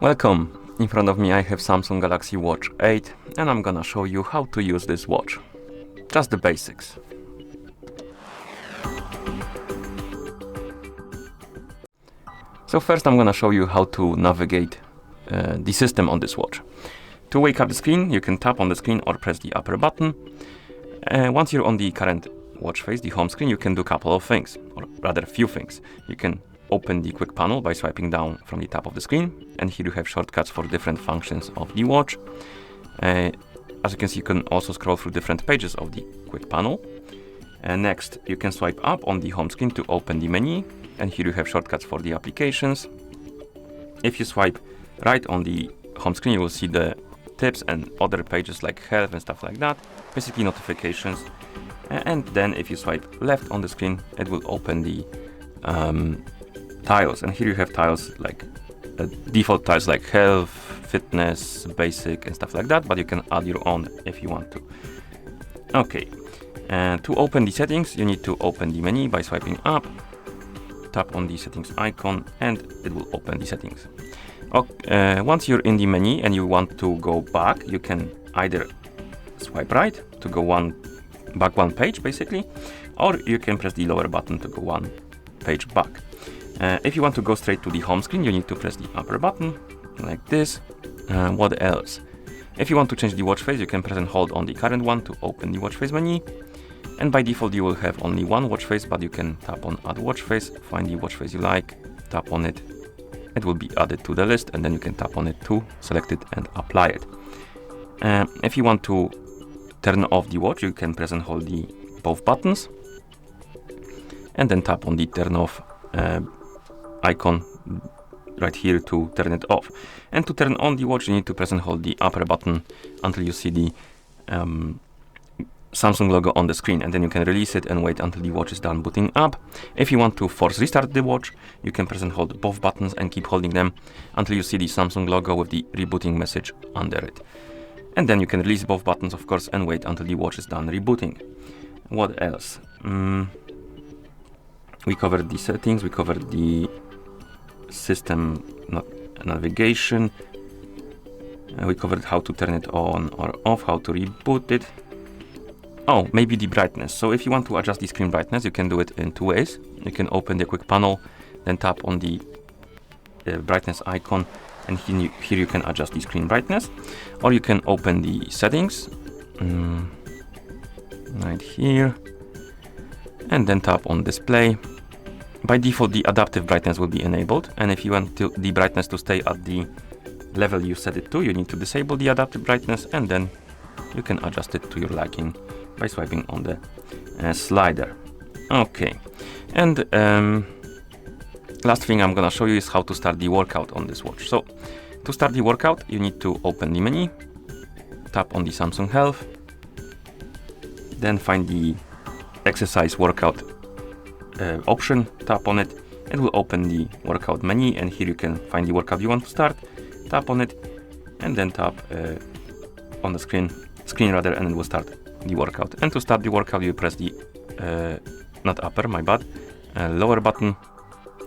Welcome! In front of me I have Samsung Galaxy Watch 8 and I'm gonna show you how to use this watch. Just the basics. So first I'm gonna show you how to navigate the system on this watch. To wake up the screen, you can tap on the screen or press the upper button. Once you're on the current watch face, the home screen, you can do a couple of things, or rather a few things. You can open the quick panel by swiping down from the top of the screen, and here you have shortcuts for different functions of the watch. As you can see, you can also scroll through different pages of the quick panel. Next, you can swipe up on the home screen to open the menu, and here you have shortcuts for the applications. If you swipe right on the home screen, you will see the tips and other pages like health and stuff like that, basically notifications. And then if you swipe left on the screen, it will open the tiles, and here you have tiles like default tiles like health, fitness, basic and stuff like that, but you can add your own if you want to. Okay, and to open the settings, you need to open the menu by swiping up, tap on the settings icon, and it will open the settings. Okay, once you're in the menu and you want to go back, you can either swipe right to go back one page basically, or you can press the lower button to go one page back. If you want to go straight to the home screen, you need to press the upper button like this. What else? If you want to change the watch face, you can press and hold on the current one to open the watch face menu. And by default, you will have only one watch face, but you can tap on add watch face, find the watch face you like, tap on it. It will be added to the list, and then you can tap on it to select it and apply it. If you want to turn off the watch, you can press and hold both buttons, and then tap on the turn off icon right here to turn it off. And to turn on the watch, you need to press and hold the upper button until you see the Samsung logo on the screen, and then you can release it and wait until the watch is done booting up. If you want to force restart the watch, you can press and hold both buttons and keep holding them until you see the Samsung logo with the rebooting message under it. And then you can release both buttons, of course, and wait until the watch is done rebooting. What else? We covered the settings, we covered the system navigation, we covered how to turn it on or off, how to reboot it. Oh, maybe the brightness. So if you want to adjust the screen brightness, you can do it in two ways. You can open the quick panel, then tap on the brightness icon, and here you can adjust the screen brightness. Or you can open the settings right here, and then tap on display. By default, the adaptive brightness will be enabled, and if you want the brightness to stay at the level you set it to, you need to disable the adaptive brightness, and then you can adjust it to your liking by swiping on the slider. Okay, and last thing I'm gonna show you is how to start the workout on this watch. So to start the workout, you need to open the menu, tap on the Samsung Health, then find the exercise workout option, tap on it. It will open the workout menu, and here you can find the workout you want to start, tap on it, and then tap on the screen rather, and it will start the workout. And to start the workout, you press the not upper, my bad, lower button,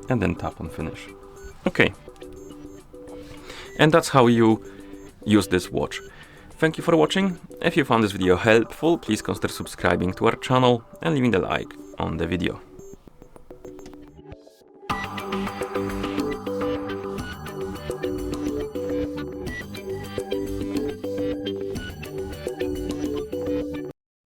and then tap on finish. Okay, and that's how you use this watch. Thank you for watching. If you found this video helpful, please consider subscribing to our channel and leaving a like on the video.